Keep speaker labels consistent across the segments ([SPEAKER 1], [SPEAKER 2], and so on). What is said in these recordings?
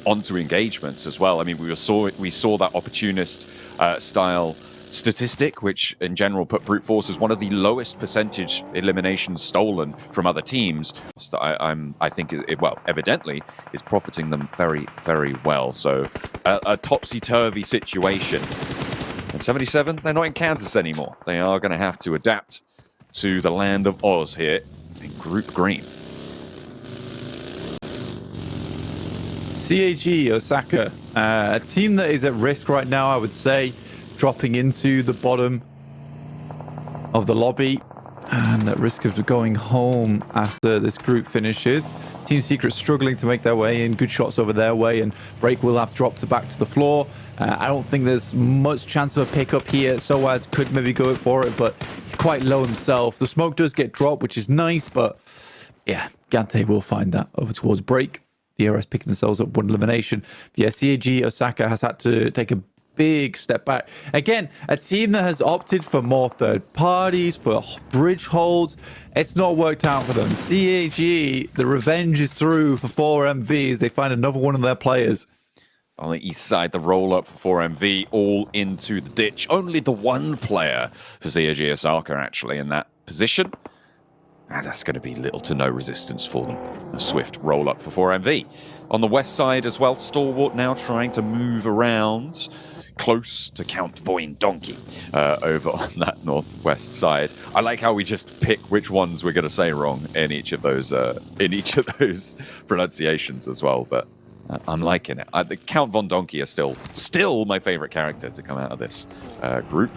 [SPEAKER 1] onto engagements as well. I mean, we saw that opportunist style statistic, which in general put brute force as one of the lowest percentage eliminations stolen from other teams. So I think evidently is profiting them very, very well. So a topsy-turvy situation. And 77, they're not in Kansas anymore. They are going to have to adapt to the land of Oz here in Group Green.
[SPEAKER 2] CAG Osaka, a team that is at risk right now, I would say, dropping into the bottom of the lobby and at risk of going home after this group finishes. Team Secret struggling to make their way in. Good shots over their way, and Break will have dropped back to the floor. I don't think there's much chance of a pickup here. Soaz could maybe go for it, but he's quite low himself. The smoke does get dropped, which is nice, but yeah, Gante will find that over towards Break. The ERS picking themselves up one elimination. Yeah, CAG Osaka has had to take a big step back. Again, a team that has opted for more third parties, for bridge holds. It's not worked out for them. CAG, the revenge is through for 4MVs. They find another one of their players.
[SPEAKER 1] On the east side, the roll-up for 4MV, all into the ditch. Only the one player for CAG Osaka actually in that position. And that's going to be little to no resistance for them. A swift roll-up for 4MV. On the west side as well, Stalwart now trying to move around close to Count Voin Donkey over on that northwest side. I like how we just pick which ones we're going to say wrong in each of those pronunciations as well. But I'm liking it. The Count Von Donkey is still my favorite character to come out of this group.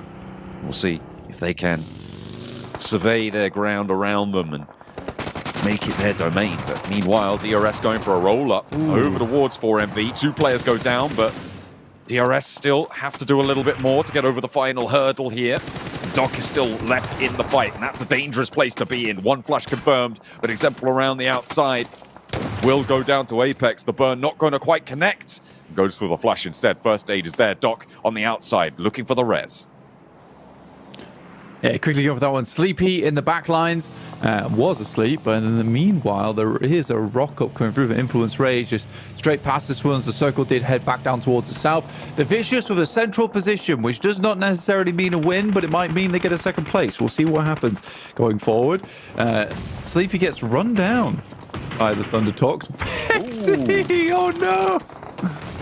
[SPEAKER 1] We'll see if they can survey their ground around them and make it their domain. But meanwhile, DRS going for a roll-up over towards 4MV. 2 players go down, but DRS still have to do a little bit more to get over the final hurdle here. Doc is still left in the fight, and that's a dangerous place to be in. 1 flush confirmed, but Exemplar around the outside will go down to Apex. The burn not going to quite connect. Goes for the flush instead. First aid is there. Doc on the outside, looking for the res.
[SPEAKER 2] Yeah, quickly go for that one. Sleepy in the back lines. Was asleep, but in the meanwhile, there is a rock-up coming through for Influence Rage. Just straight past this one as the circle did head back down towards the south. The Vicious with a central position, which does not necessarily mean a win, but it might mean they get a second place. We'll see what happens going forward. Sleepy gets run down by the Thunder Talks. Oh, no!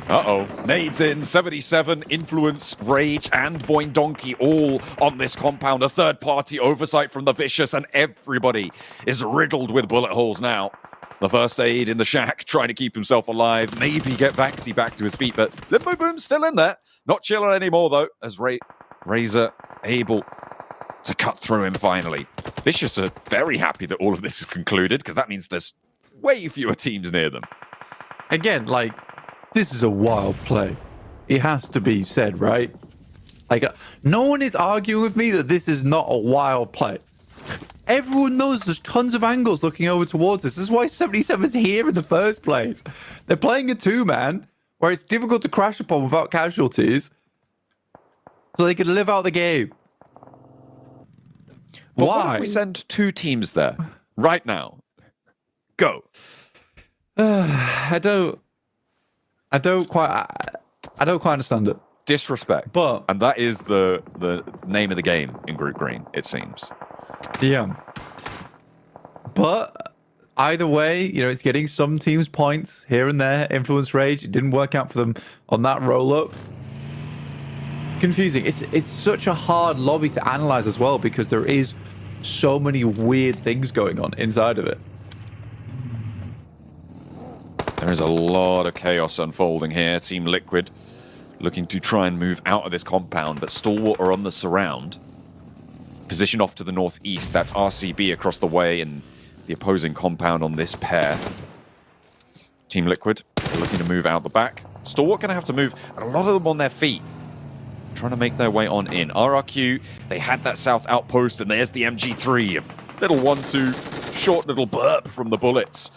[SPEAKER 1] Uh-oh. Nades in, 77, Influence, Rage, and Voin Donkey all on this compound. A third-party oversight from the Vicious, and everybody is riddled with bullet holes now. The first aid in the shack, trying to keep himself alive. Maybe get Vaxi back to his feet, but Limbo Boom's still in there. Not chilling anymore, though, as Razor able to cut through him finally. Vicious are very happy that all of this is concluded, because that means there's way fewer teams near them.
[SPEAKER 2] Again, like, this is a wild play. It has to be said, right? Like, no one is arguing with me that this is not a wild play. Everyone knows there's tons of angles looking over towards this. This is why 77's here in the first place. They're playing a 2-man where it's difficult to crash upon without casualties, so they can live out the game.
[SPEAKER 1] But
[SPEAKER 2] Why?
[SPEAKER 1] What if we send 2 teams there right now? Go.
[SPEAKER 2] I don't quite understand it.
[SPEAKER 1] Disrespect.
[SPEAKER 2] But
[SPEAKER 1] and that is the name of the game in Group Green, it seems.
[SPEAKER 2] Yeah. But either way, you know, it's getting some teams points here and there. Influence Rage, it didn't work out for them on that roll-up. Confusing. It's such a hard lobby to analyze as well, because there is so many weird things going on inside of it.
[SPEAKER 1] There is a lot of chaos unfolding here. Team Liquid looking to try and move out of this compound, but Stalwart are on the surround. Position off to the northeast. That's RCB across the way and the opposing compound on this pair. Team Liquid looking to move out the back. Stalwart going to have to move, and a lot of them on their feet, trying to make their way on in. RRQ, they had that south outpost, and there's the MG3. Little 1-2, short little burp from the bullets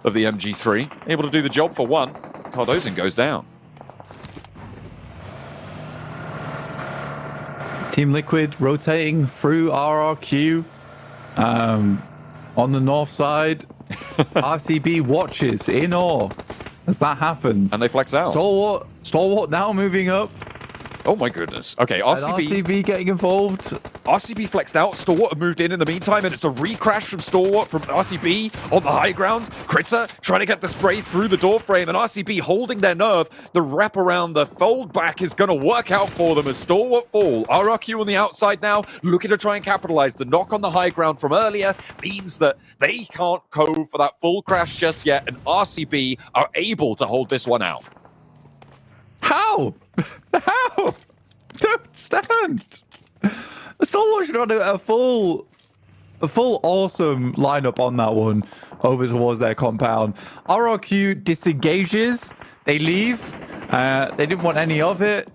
[SPEAKER 1] of the MG3. Able to do the job for 1. Cardozen goes down.
[SPEAKER 2] Team Liquid rotating through RRQ. On the north side, RCB watches in awe as that happens.
[SPEAKER 1] And they flex out.
[SPEAKER 2] Stalwart now moving up.
[SPEAKER 1] Oh my goodness. Okay,
[SPEAKER 2] And RCB getting involved.
[SPEAKER 1] RCB flexed out. Stalwart have moved in the meantime, and it's a recrash from Stalwart from RCB on the high ground. Critter trying to get the spray through the door frame, and RCB holding their nerve. The wrap around the fold back is going to work out for them as Stalwart fall. RRQ on the outside now, looking to try and capitalize. The knock on the high ground from earlier means that they can't go for that full crash just yet, and RCB are able to hold this one out.
[SPEAKER 2] How? How? Don't stand. Stalwart should run a full awesome lineup on that one over towards their compound. RRQ disengages. They leave. They didn't want any of it.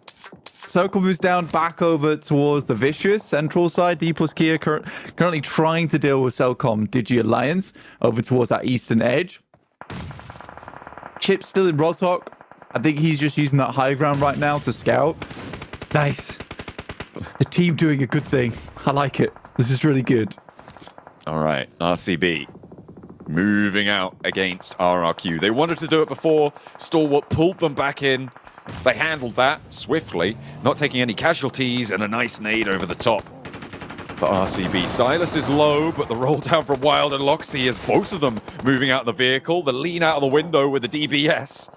[SPEAKER 2] Soko moves down back over towards the Vicious central side. D plus Kia currently trying to deal with Cellcom Digi Alliance over towards that eastern edge. Chip's still in Rotok. I think he's just using that high ground right now to scout. Nice. The team doing a good thing. I like it. This is really good.
[SPEAKER 1] All right, RCB moving out against RRQ. They wanted to do it before. Stalwart pulled them back in. They handled that swiftly, not taking any casualties, and a nice nade over the top for RCB. Silas is low, but the roll down from Wild and Loxy is both of them moving out of the vehicle. The lean out of the window with the DBS.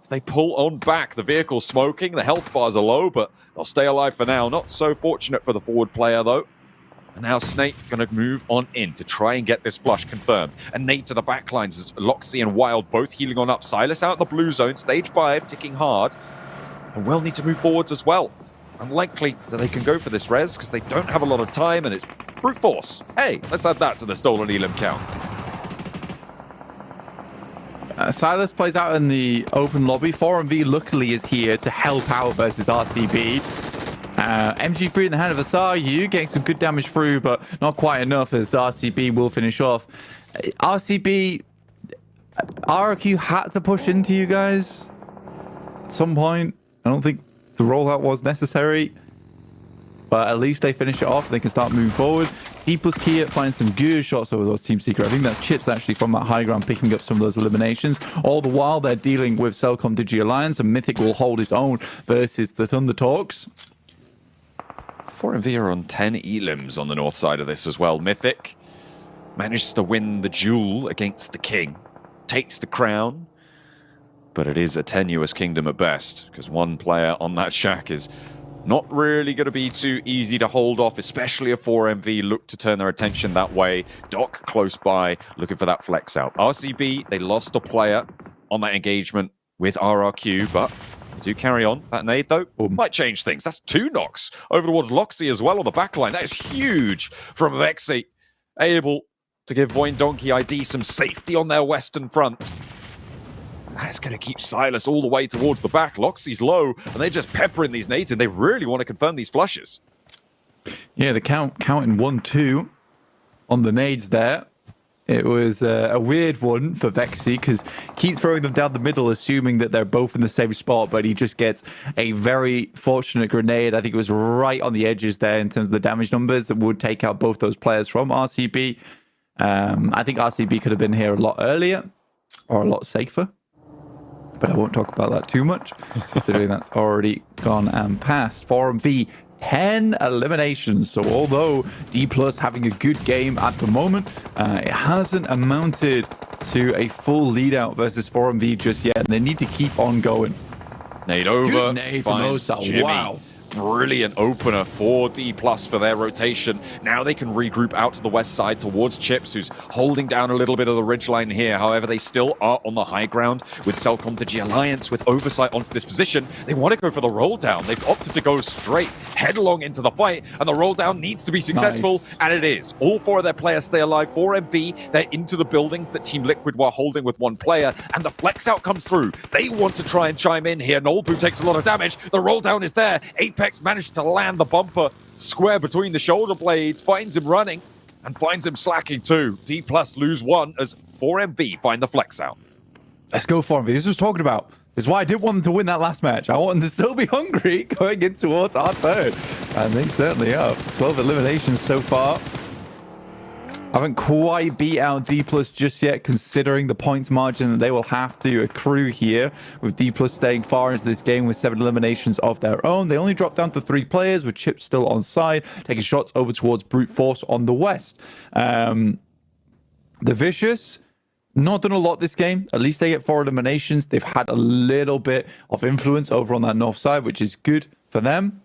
[SPEAKER 1] They pull on back. The vehicle's smoking. The health bars are low, but they'll stay alive for now. Not so fortunate for the forward player, though. And now Snake going to move on in to try and get this flush confirmed. And Nate to the backlines as Loxy and Wild both healing on up. Silas out in the blue zone. Stage 5 ticking hard. And will need to move forwards as well. Unlikely that they can go for this res because they don't have a lot of time and it's brute force. Hey, let's add that to the stolen elim count.
[SPEAKER 2] Silas plays out in the open lobby. 4MV luckily is here to help out versus RCB. MG3 in the hand of Asayu, getting some good damage through, but not quite enough as RCB will finish off. RCB, RRQ had to push into you guys at some point. I don't think the rollout was necessary, but at least they finish it off. They can start moving forward. D plus Kia finds some good shots over those Team Secret. I think that's Chips actually from that high ground picking up some of those eliminations. All the while they're dealing with Cellcom Digi Alliance, and Mythic will hold his own versus the Thunder Talks.
[SPEAKER 1] 4MV are on 10 elims on the north side of this as well. Mythic manages to win the duel against the King, takes the crown, but it is a tenuous kingdom at best because one player on that shack is not really going to be too easy to hold off, especially if 4MV look to turn their attention that way. Doc close by, looking for that flex out. RCB, they lost a player on that engagement with RRQ, but they do carry on. That nade, though, might change things. That's 2 knocks over towards Loxy as well on the backline. That is huge from Vexy, able to give Voin Donkey ID some safety on their western front. That's going to keep Silas all the way towards the back. Loxy's low, and they're just peppering these nades, and they really want to confirm these flushes.
[SPEAKER 2] Yeah, the counting 1-2 on the nades there. It was a weird one for Vexy because keep throwing them down the middle, assuming that they're both in the same spot, but he just gets a very fortunate grenade. I think it was right on the edges there in terms of the damage numbers that would take out both those players from RCB. I think RCB could have been here a lot earlier or a lot safer, but I won't talk about that too much, considering that's already gone and passed. 4MV, 10 eliminations. So although D Plus having a good game at the moment, it hasn't amounted to a full lead out versus 4MV just yet. And they need to keep on going.
[SPEAKER 1] Nade over.
[SPEAKER 2] Good nade from Osa.
[SPEAKER 1] Jimmy.
[SPEAKER 2] Wow.
[SPEAKER 1] Brilliant opener for D Plus for their rotation. Now they can regroup out to the west side towards Chips, who's holding down a little bit of the ridgeline here. However, they still are on the high ground with Cellcom Digi Alliance with oversight onto this position. They want to go for the roll down. They've opted to go straight headlong into the fight, and the roll down needs to be successful,
[SPEAKER 2] Nice.
[SPEAKER 1] and it is. All 4 of their players stay alive. 4MV, they're into the buildings that Team Liquid were holding with 1 player, and the flex out comes through. They want to try and chime in here. Nolbu takes a lot of damage. The roll down is there. Apex managed to land the bumper square between the shoulder blades, finds him running, and finds him slacking too. D Plus lose 1 as 4MV find the flex out.
[SPEAKER 2] Let's go, 4MV. This was talking about. This is why I didn't want them to win that last match. I want them to still be hungry going in towards our third. And they certainly are. 12 eliminations so far. haven't quite beat out D+ just yet, considering the points margin that they will have to accrue here, with D+ staying far into this game with 7 eliminations of their own. They only dropped down to 3 players, with Chip still on side, taking shots over towards Brute Force on the west. The Vicious, not done a lot this game. At least they get 4 eliminations. They've had a little bit of influence over on that north side, which is good for them.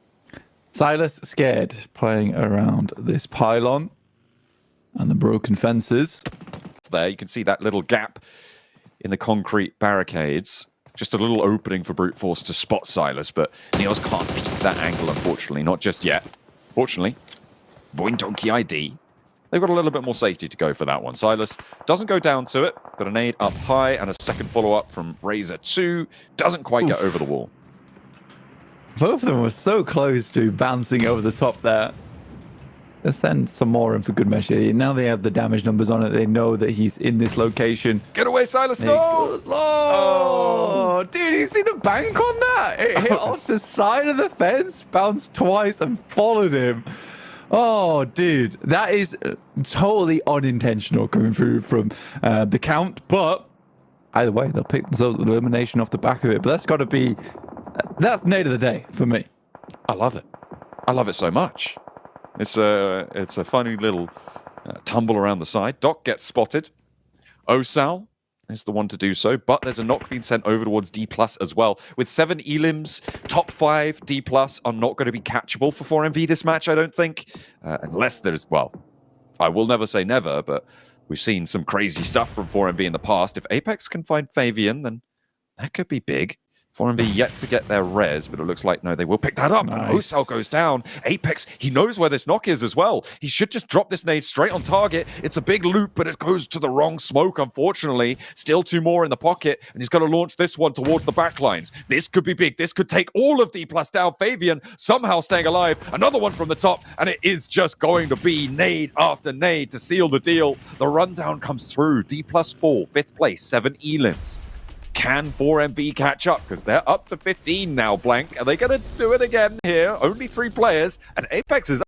[SPEAKER 2] Silas scared, playing around this pylon and the broken fences.
[SPEAKER 1] There, you can see that little gap in the concrete barricades. Just a little opening for Brute Force to spot Silas, but Neos can't peek that angle, unfortunately. Not just yet. Fortunately, Voindonkey ID. They've got a little bit more safety to go for that one. Silas doesn't go down to it. Got a nade up high and a second follow-up from Razor 2. Doesn't quite get over the wall.
[SPEAKER 2] Both of them were so close to bouncing over the top there. Let's send some more in for good measure. Now they have the damage numbers on it. They know that he's in this location.
[SPEAKER 1] Get away, Silas! No!
[SPEAKER 2] Oh, dude, you see the bank on that? It hit off the side of the fence, bounced twice, and followed him. Oh, dude, that is totally unintentional coming through from the count. But either way, they'll pick themselves the elimination off the back of it. But that's got to be... That's nade of the day for me.
[SPEAKER 1] I love it. I love it so much. It's a funny little tumble around the side. Doc gets spotted. Osal is the one to do so, but there's a knock being sent over towards D+ as well. With 7 elims, top 5 D+ are not going to be catchable for 4MV this match, I don't think. Unless there's, well, I will never say never, but we've seen some crazy stuff from 4MV in the past. If Apex can find Fabian, then that could be big. 4MV yet to get their res, but it looks like, no, they will pick that up.
[SPEAKER 2] Nice.
[SPEAKER 1] And Osal goes down. Apex, he knows where this knock is as well. He should just drop this nade straight on target. It's a big loop, but it goes to the wrong smoke, unfortunately. Still 2 more in the pocket, and he's going to launch this one towards the backlines. This could be big. This could take all of D+ down. Fabian somehow staying alive. Another one from the top, and it is just going to be nade after nade to seal the deal. The rundown comes through. D+4, 5th place, 7 elims. Can 4MV catch up? Because they're up to 15 now, Blank. Are they going to do it again here? Only 3 players, and Apex is